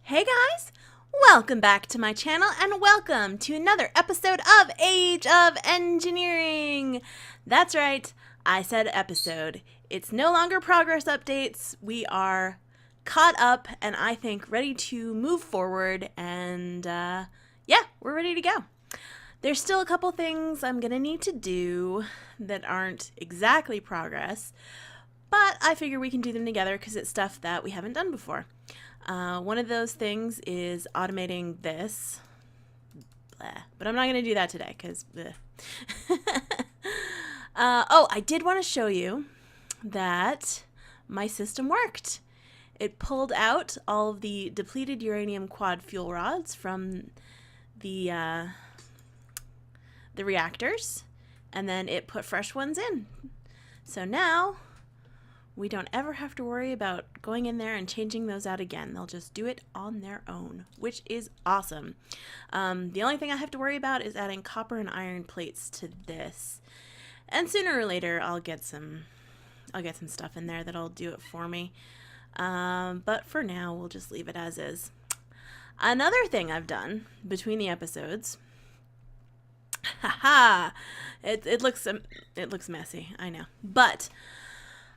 Hey guys, welcome back to my channel and welcome to another episode of Age of Engineering. That's right, I said episode. It's no longer progress updates. We are caught up and I think ready to move forward and yeah, we're ready to go. There's still a couple things I'm gonna need to do that aren't exactly progress, but I figure we can do them together because it's stuff that we haven't done before. One of those things is automating this, but I'm not going to do that today because oh, I did want to show you that my system worked. It pulled out all of the depleted uranium quad fuel rods from the reactors, and then it put fresh ones in. So now we don't ever have to worry about going in there and changing those out again. They'll just do it on their own, which is awesome. The only thing I have to worry about is adding copper and iron plates to this. And sooner or later, I'll get some stuff in there that'll do it for me. But for now, we'll just leave it as is. Another thing I've done between the episodes, haha, it looks messy, I know, but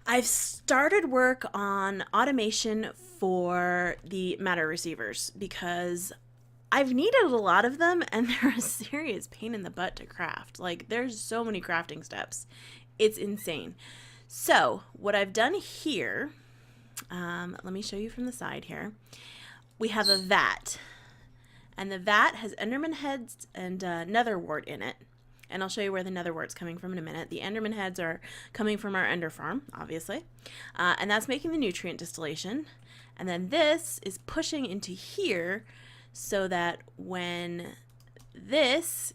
I've started work on automation for the matter receivers because I've needed a lot of them and they're a serious pain in the butt to craft. Like, there's so many crafting steps. It's insane. So what I've done here, let me show you from the side here. We have a vat, and the vat has Enderman heads and nether wart in it. And I'll show you where the nether wart's coming from in a minute. The Enderman heads are coming from our Ender farm, obviously. And that's making the nutrient distillation. And then this is pushing into here so that when this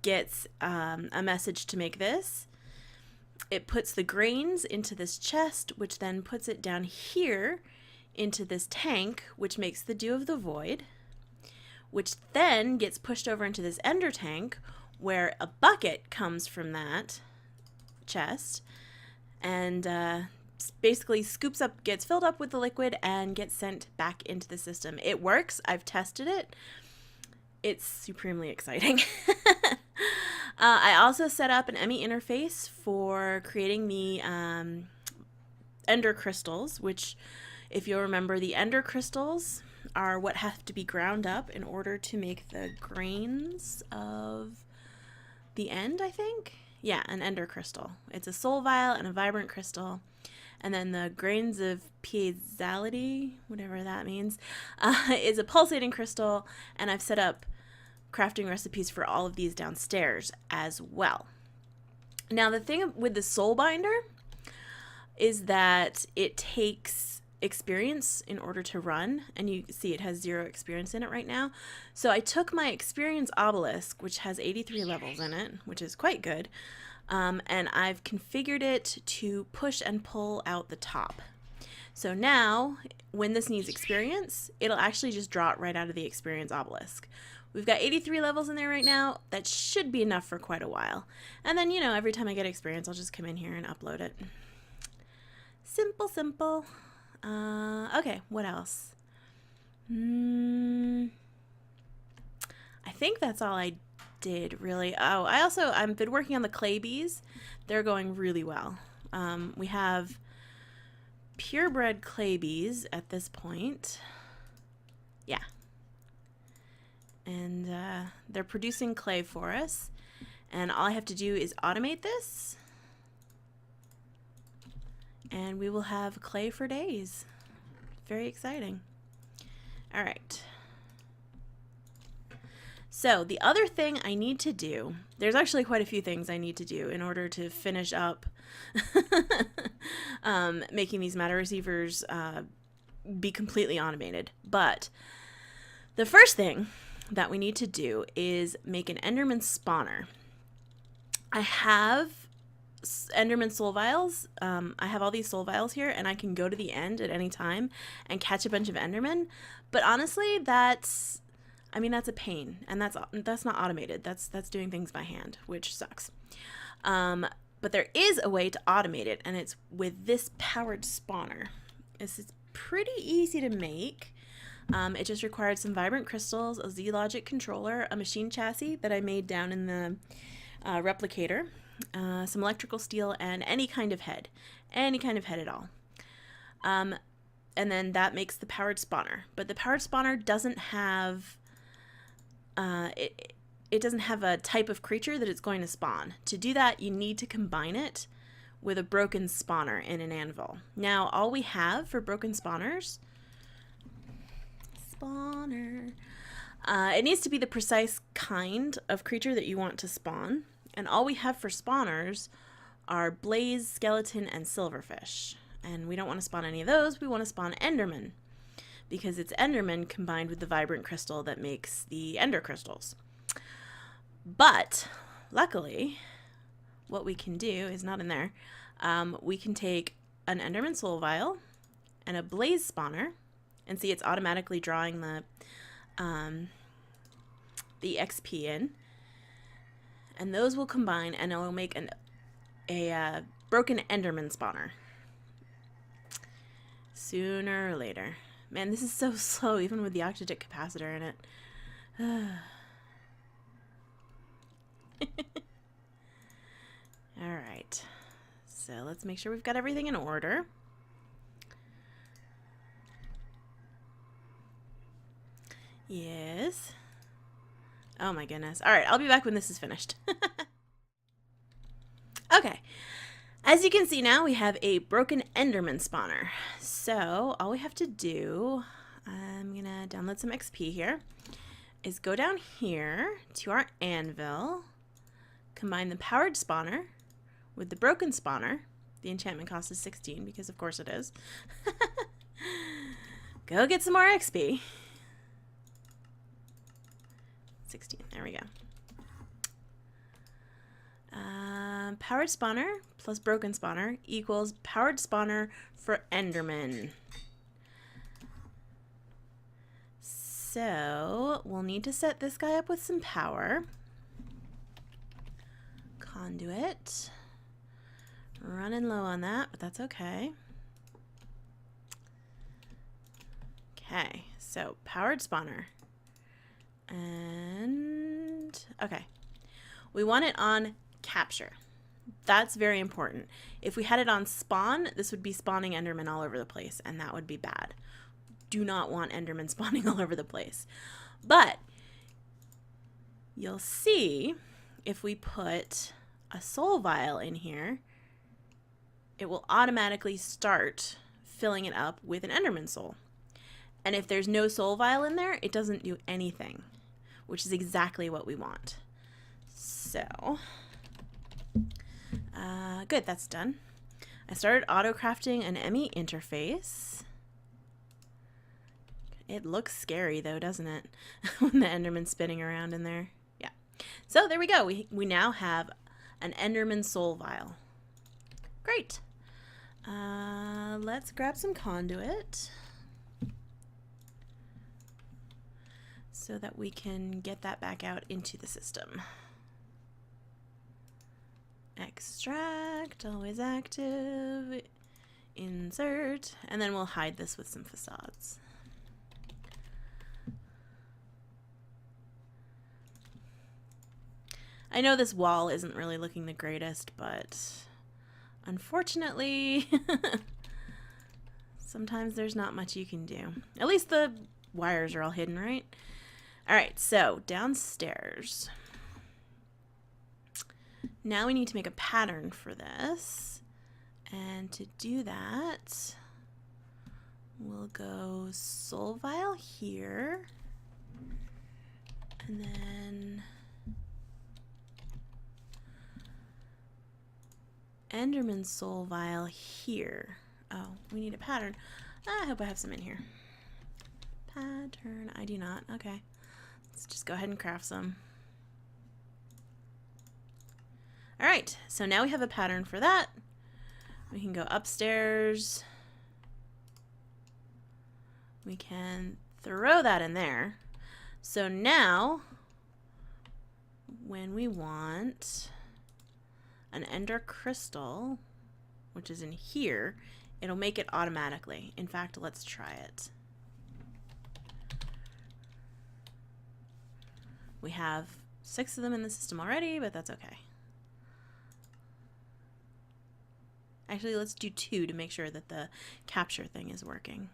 gets a message to make this, it puts the grains into this chest, which then puts it down here into this tank, which makes the Dew of the Void, which then gets pushed over into this Ender tank, where a bucket comes from that chest and basically scoops up, gets filled up with the liquid and gets sent back into the system. It works. I've tested it. It's supremely exciting. I also set up an ME interface for creating the Ender crystals, which, if you'll remember, the Ender crystals are what have to be ground up in order to make the grains of the end, I think. Yeah, an Ender crystal. It's a soul vial and a vibrant crystal. And then the grains of piezality, whatever that means, is a pulsating crystal. And I've set up crafting recipes for all of these downstairs as well. Now, the thing with the soul binder is that it takes experience in order to run, and you see it has 0 experience in it right now. So I took my experience obelisk, which has 83 levels in it, which is quite good, and I've configured it to push and pull out the top. So now when this needs experience, it'll actually just draw it right out of the experience obelisk. We've got 83 levels in there right now. That should be enough for quite a while. And then, you know, every time I get experience, I'll just come in here and upload it. Simple, simple. Okay, what else? I think that's all I did, really. Oh, I've been working on the clay bees. They're going really well. We have purebred clay bees at this point. Yeah. And they're producing clay for us. And all I have to do is automate this, and we will have clay for days. Very exciting. All right. So the other thing I need to do, there's actually quite a few things I need to do in order to finish up making these matter receivers be completely automated. But the first thing that we need to do is make an Enderman spawner. I have Enderman soul vials. I have all these soul vials here, and I can go to the end at any time and catch a bunch of Endermen. But honestly, that's a pain, and that's not automated. That's doing things by hand, which sucks. But there is a way to automate it, and it's with this powered spawner. This is pretty easy to make. It just required some vibrant crystals, a Z-Logic controller, a machine chassis that I made down in the replicator, some electrical steel, and any kind of head at all. And then that makes the powered spawner. But the powered spawner doesn't have it doesn't have a type of creature that it's going to spawn. To do that, you need to combine it with a broken spawner in an anvil. Now, all we have for broken spawners, it needs to be the precise kind of creature that you want to spawn. And all we have for spawners are blaze, skeleton, and silverfish. And we don't want to spawn any of those. We want to spawn enderman, because it's enderman combined with the vibrant crystal that makes the ender crystals. But luckily, what we can do is not in there. We can take an enderman soul vial and a blaze spawner, and see it's automatically drawing the XP in, and those will combine and it will make a broken enderman spawner sooner or later. Man, this is so slow even with the octadic capacitor in it. Alright, so let's make sure we've got everything in order. Yes. Oh my goodness. Alright, I'll be back when this is finished. Okay. As you can see now, we have a broken enderman spawner. So all we have to do, I'm going to download some XP here, is go down here to our anvil, combine the powered spawner with the broken spawner. The enchantment cost is 16 because of course it is. Go get some more XP. 16, there we go. Powered spawner plus broken spawner equals powered spawner for enderman. So we'll need to set this guy up with some power. Conduit. Running low on that, but that's okay. Okay, so powered spawner. And okay, we want it on capture. That's very important. If we had it on spawn, this would be spawning endermen all over the place, and that would be bad. Do not want endermen spawning all over the place. But you'll see if we put a soul vial in here, it will automatically start filling it up with an enderman soul. And if there's no soul vial in there, it doesn't do anything, which is exactly what we want. So, good, that's done. I started auto-crafting an ME interface. It looks scary though, doesn't it? When the enderman's spinning around in there. Yeah. So there we go. We now have an enderman soul vial. Great. Let's grab some conduit so that we can get that back out into the system. Extract, always active, insert, and then we'll hide this with some facades. I know this wall isn't really looking the greatest, but unfortunately, sometimes there's not much you can do. At least the wires are all hidden, right? All right, so downstairs. Now we need to make a pattern for this. And to do that, we'll go soul vial here. And then enderman soul vial here. Oh, we need a pattern. I hope I have some in here. Pattern, I do not. Okay. Let's just go ahead and craft some. Alright, so now we have a pattern for that. We can go upstairs. We can throw that in there. So now, when we want an ender crystal, which is in here, it'll make it automatically. In fact, let's try it. We have 6 of them in the system already, but that's okay. Actually, let's do 2 to make sure that the capture thing is working.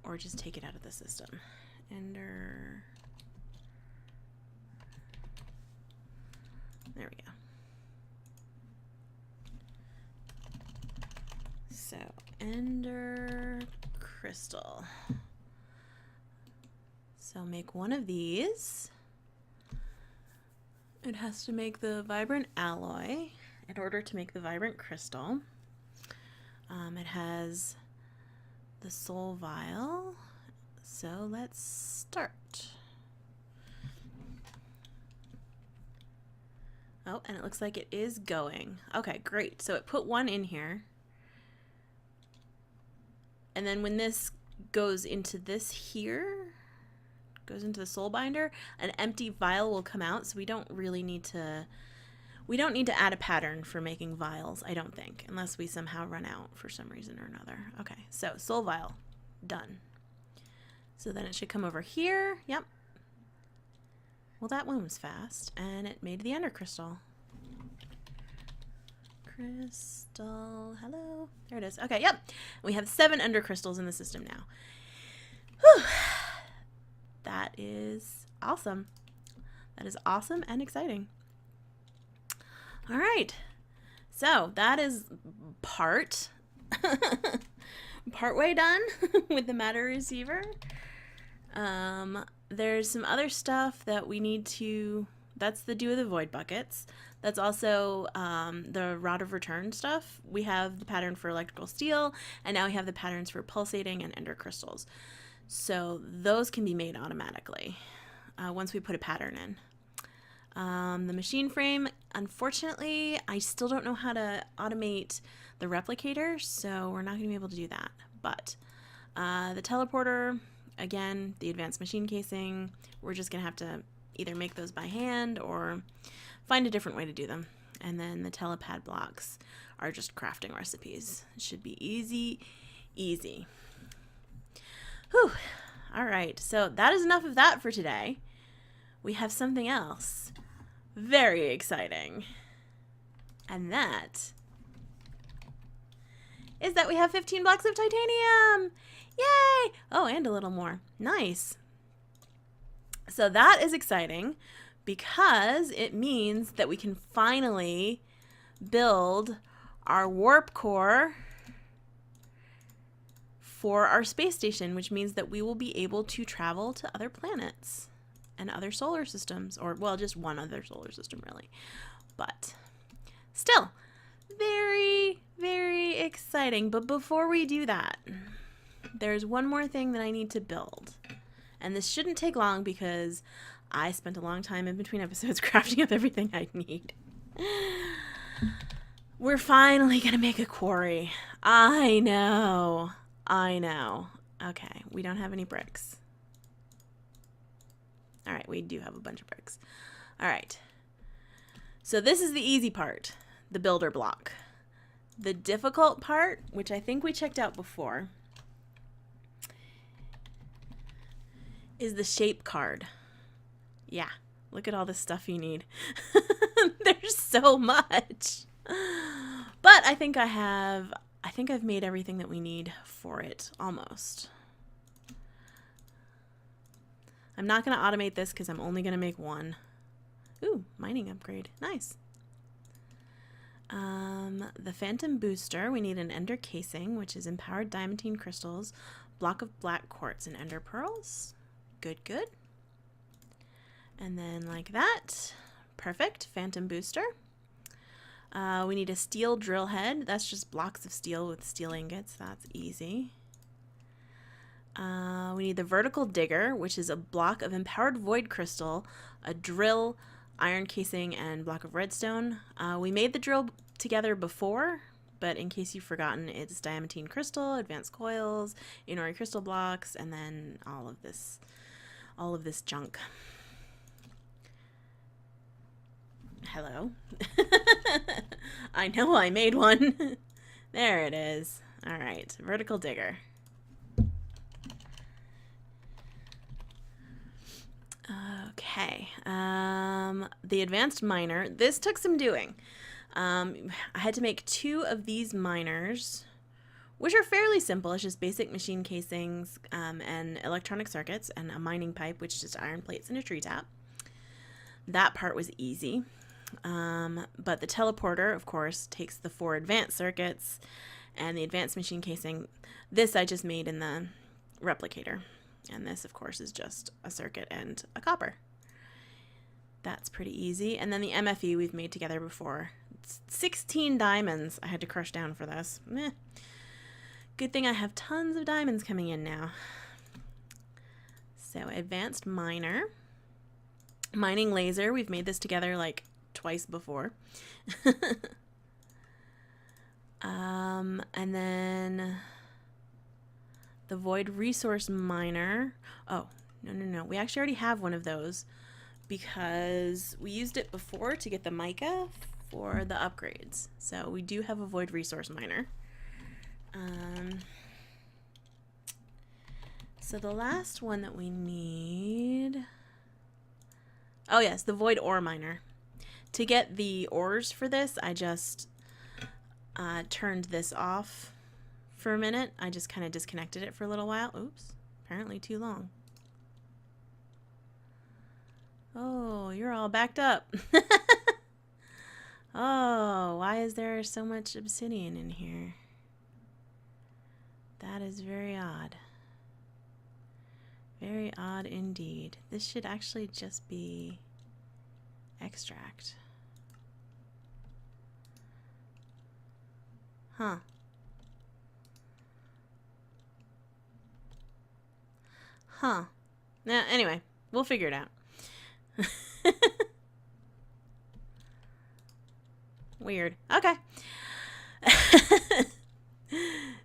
Or just take it out of the system. Ender. There we go. So, Ender crystal. So make one of these. It has to make the vibrant alloy in order to make the vibrant crystal. It has the soul vial. So let's start. Oh, and it looks like it is going. Okay, great. So it put 1 in here. And then when this goes into this here, goes into the soul binder, an empty vial will come out. So we don't really need to, add a pattern for making vials, I don't think, unless we somehow run out for some reason or another. Okay, so soul vial, done. So then it should come over here. Yep. Well, that one was fast, and it made the ender crystal. Crystal, hello. There it is. Okay, yep. We have 7 ender crystals in the system now. Whew. That is awesome. That is awesome and exciting. All right. So that is partway done with the matter receiver. There's some other stuff that we need to, that's the Do of the Void buckets. That's also the Rod of Return stuff. We have the pattern for electrical steel, and now we have the patterns for pulsating and ender crystals. So those can be made automatically once we put a pattern in. The machine frame, unfortunately, I still don't know how to automate the replicator, so we're not going to be able to do that. But the teleporter, again, the advanced machine casing, we're just going to have to either make those by hand or find a different way to do them. And then the telepad blocks are just crafting recipes. It should be easy, easy. Whew. All right, so that is enough of that for today. We have something else very exciting. And that is that we have 15 blocks of titanium. Yay! Oh, and a little more. Nice. So that is exciting because it means that we can finally build our warp core for our space station, which means that we will be able to travel to other planets and other solar systems, or well, just one other solar system really. But still, very, very exciting. But before we do that, there's one more thing that I need to build. And this shouldn't take long because I spent a long time in between episodes crafting up everything I need. We're finally gonna make a quarry. I know. Okay, we don't have any bricks. All right, we do have a bunch of bricks. All right. So this is the easy part, the builder block. The difficult part, which I think we checked out before, is the shape card. Yeah, look at all the stuff you need. There's so much. But I think I've made everything that we need for it, almost. I'm not going to automate this because I'm only going to make one. Ooh, mining upgrade. Nice. The Phantom Booster, we need an Ender Casing, which is empowered diamantine crystals, block of black quartz, and Ender Pearls. Good, good. And then like that. Perfect. Phantom Booster. We need a steel drill head. That's just blocks of steel with steel ingots. That's easy. We need the vertical digger, which is a block of empowered void crystal, a drill, iron casing, and block of redstone. We made the drill together before, but in case you've forgotten, it's diamantine crystal, advanced coils, Inori crystal blocks, and then all of this junk. Hello. I know I made one. There it is. All right, vertical digger. Okay. The advanced miner. This took some doing. I had to make 2 of these miners, which are fairly simple. It's just basic machine casings and electronic circuits and a mining pipe, which is just iron plates and a tree tap. That part was easy. But the teleporter, of course, takes the 4 advanced circuits and the advanced machine casing. This I just made in the replicator. And this, of course, is just a circuit and a copper. That's pretty easy. And then the MFE we've made together before. It's 16 diamonds I had to crush down for this. Meh. Good thing I have tons of diamonds coming in now. So, advanced miner. Mining laser. We've made this together like twice before. And then the void resource miner. Oh, no. We actually already have one of those because we used it before to get the mica for the upgrades. So we do have a void resource miner. So the last one that we need... Oh yes, the void ore miner. To get the ores for this, I just turned this off for a minute. I just kind of disconnected it for a little while. Oops, apparently too long. Oh, you're all backed up. Oh, why is there so much obsidian in here? That is very odd. Very odd indeed. This should actually just be extract. Huh. Huh. Nah, anyway, we'll figure it out. Weird. Okay.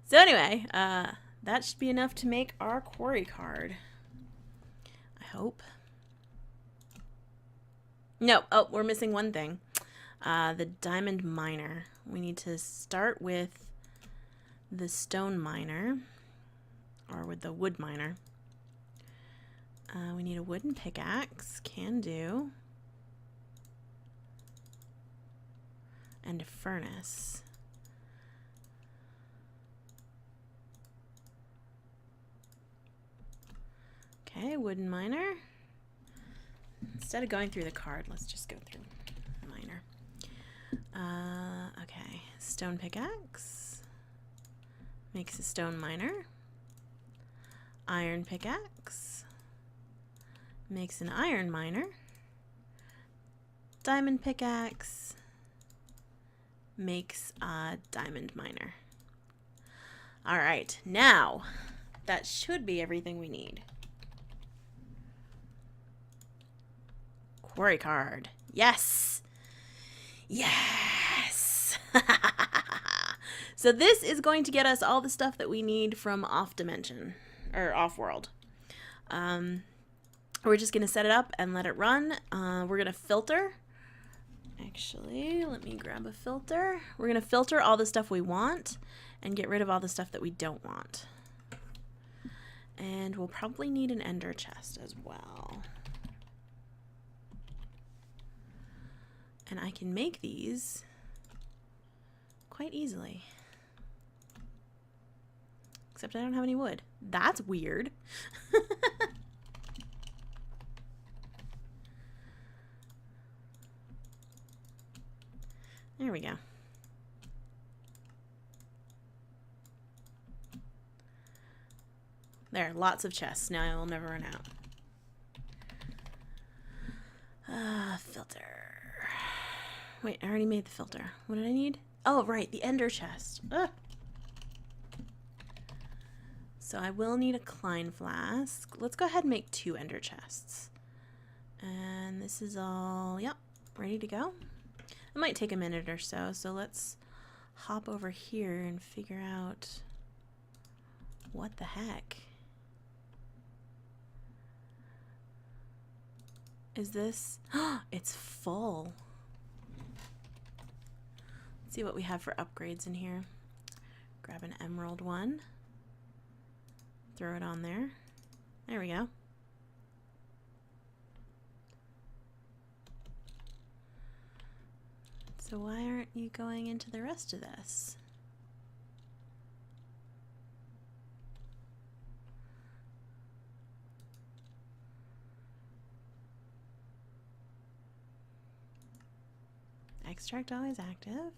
So anyway, that should be enough to make our quarry card. I hope. No. Oh, we're missing one thing. The diamond miner. We need to start with the stone miner, or with the wood miner. We need a wooden pickaxe. Can do. And a furnace. Okay, wooden miner. Instead of going through the card, let's just go through miner. Okay, stone pickaxe. Makes a stone miner. Iron pickaxe. Makes an iron miner. Diamond pickaxe. Makes a diamond miner. Alright, now that should be everything we need. Quarry card. Yes! Yes! So this is going to get us all the stuff that we need from off dimension, or off world. We're just going to set it up and let it run. We're going to filter. Actually, let me grab a filter. We're going to filter all the stuff we want and get rid of all the stuff that we don't want. And we'll probably need an ender chest as well. And I can make these quite easily. Except I don't have any wood. That's weird. There we go. There, lots of chests. Now I will never run out. Filter. Wait, I already made the filter. What did I need? Oh, right, the ender chest. Ugh. So I will need a Klein flask. Let's go ahead and make 2 ender chests. And this is all, yep, ready to go. It might take a minute or so, so let's hop over here and figure out what the heck. Is this? It's full. Let's see what we have for upgrades in here. Grab an emerald one. Throw it on there. There we go. So why aren't you going into the rest of this? Extract always active.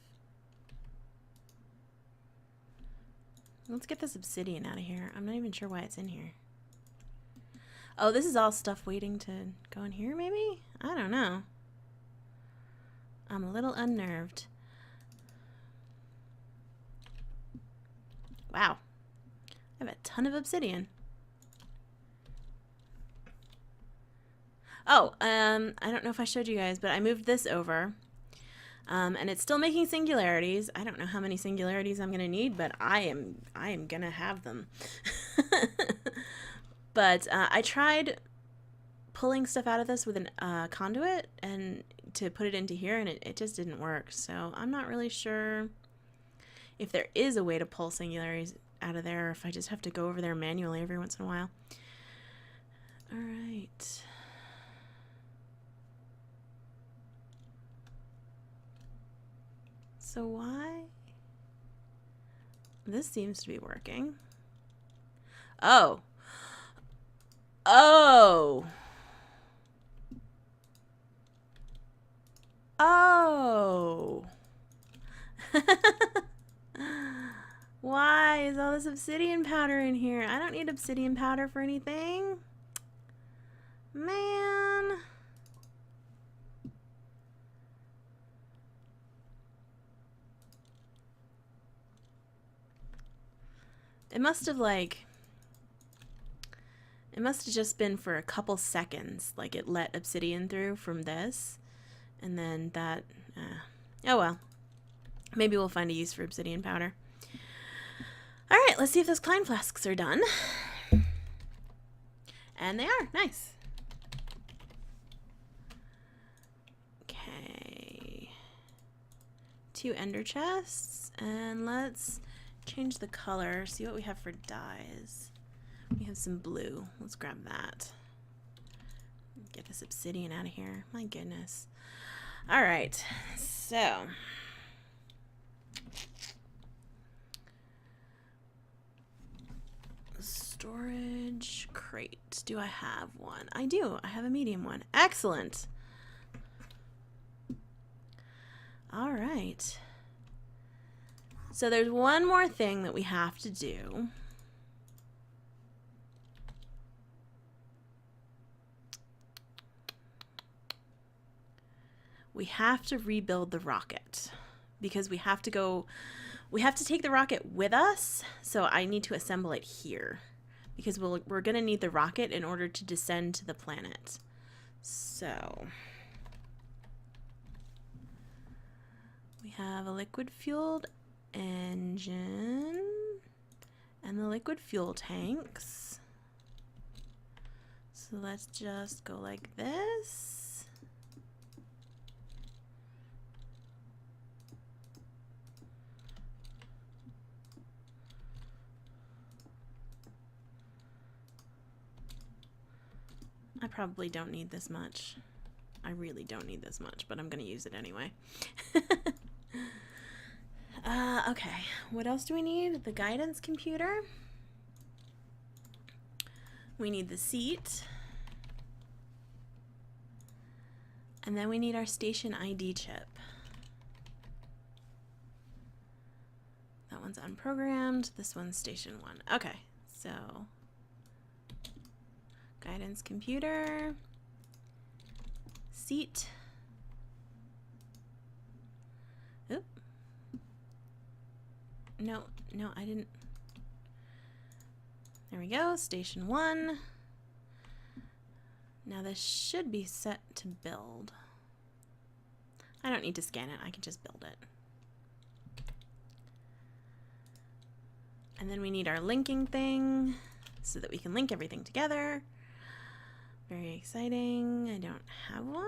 Let's get this obsidian out of here. I'm not even sure why it's in here. Oh, this is all stuff waiting to go in here, maybe? I don't know. I'm a little unnerved. Wow. I have a ton of obsidian. Oh, I don't know if I showed you guys, but I moved this over. And it's still making singularities. I don't know how many singularities I'm gonna need, but I am gonna have them. But I tried pulling stuff out of this with a conduit and to put it into here, and it just didn't work. So I'm not really sure if there is a way to pull singularities out of there, or if I just have to go over there manually every once in a while. All right. So why? This seems to be working. Oh. Oh. Oh. Why is all this obsidian powder in here? I don't need obsidian powder for anything. Man. It must have just been for a couple seconds, like it let obsidian through from this, and then that, oh well. Maybe we'll find a use for obsidian powder. All right, let's see if those Klein flasks are done. And they are, nice. Okay. 2 ender chests, and let's change the color, see what we have for dyes. We have some blue. Let's grab that. Get this obsidian out of here. My goodness. All right, so storage crate. Do I have one? I do. I have a medium one. Excellent. All right. So there's one more thing that we have to do. We have to rebuild the rocket because we have to take the rocket with us. So I need to assemble it here because we're going to need the rocket in order to descend to the planet. So we have a liquid fueled engine and the liquid fuel tanks. So let's just go like this. I probably don't need this much. I really don't need this much, but I'm going to use it anyway. Okay, what else do we need? The guidance computer. We need the seat. And then we need our station ID chip. That one's unprogrammed. This one's station 1. Okay, so guidance computer, seat. Oop. No, I didn't. There we go, station 1. Now this should be set to build. I don't need to scan it, I can just build it. And then we need our linking thing so that we can link everything together. Very exciting. I don't have one.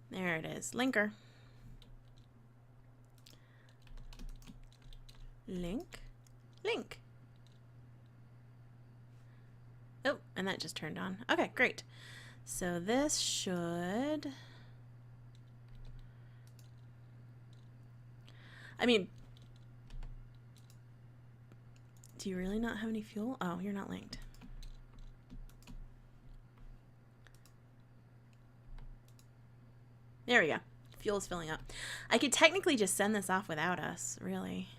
There it is. Linker. Link. Link. Oh, and that just turned on. Okay, great. So this should... I mean, do you really not have any fuel? Oh, you're not linked. There we go. Fuel is filling up. I could technically just send this off without us, really.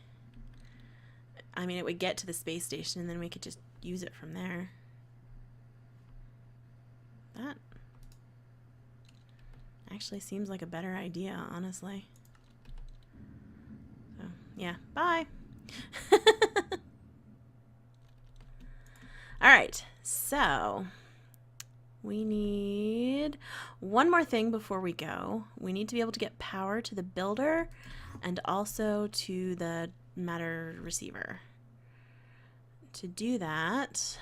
I mean, it would get to the space station and then we could just use it from there. That actually seems like a better idea, honestly. So, yeah, bye. All right, so we need one more thing before we go. We need to be able to get power to the builder and also to the matter receiver. To do that,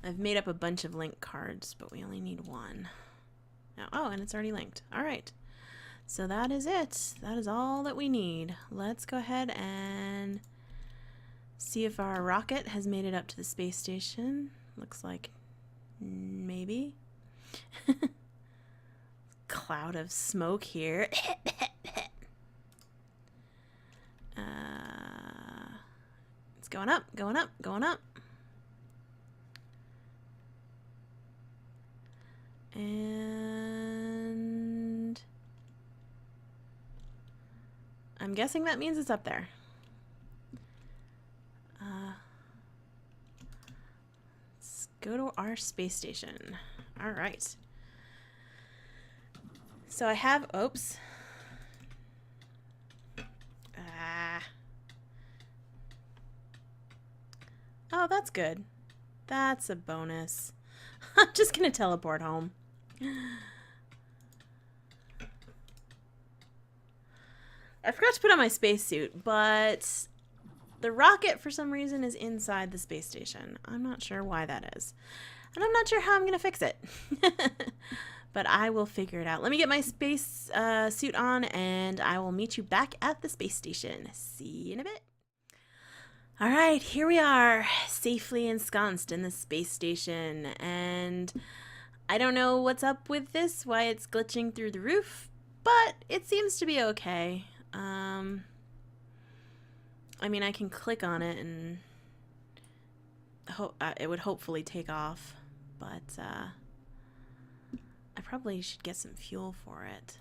I've made up a bunch of link cards, but we only need one. Oh, and it's already linked. All right. So that is it. That is all that we need. Let's go ahead and see if our rocket has made it up to the space station. Looks like maybe. Cloud of smoke here. It's going up, going up, going up. And I'm guessing that means it's up there. Let's go to our space station. All right. So I have, oops. Oh, that's good. That's a bonus. I'm just gonna teleport home. I forgot to put on my spacesuit, but the rocket for some reason is inside the space station. I'm not sure why that is. And I'm not sure how I'm gonna fix it. But I will figure it out. Let me get my space suit on and I will meet you back at the space station. See you in a bit. All right, here we are, safely ensconced in the space station, and I don't know what's up with this, why it's glitching through the roof, but it seems to be okay. I mean, I can click on it and it would hopefully take off, but I probably should get some fuel for it.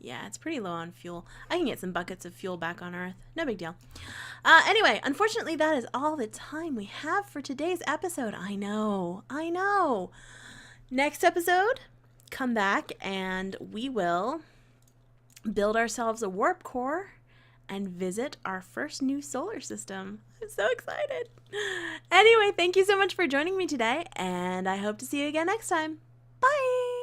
Yeah, it's pretty low on fuel. I can get some buckets of fuel back on Earth. No big deal. Anyway, unfortunately, that is all the time we have for today's episode. I know. Next episode, come back and we will build ourselves a warp core and visit our first new solar system. I'm so excited. Anyway, thank you so much for joining me today, and I hope to see you again next time. Bye!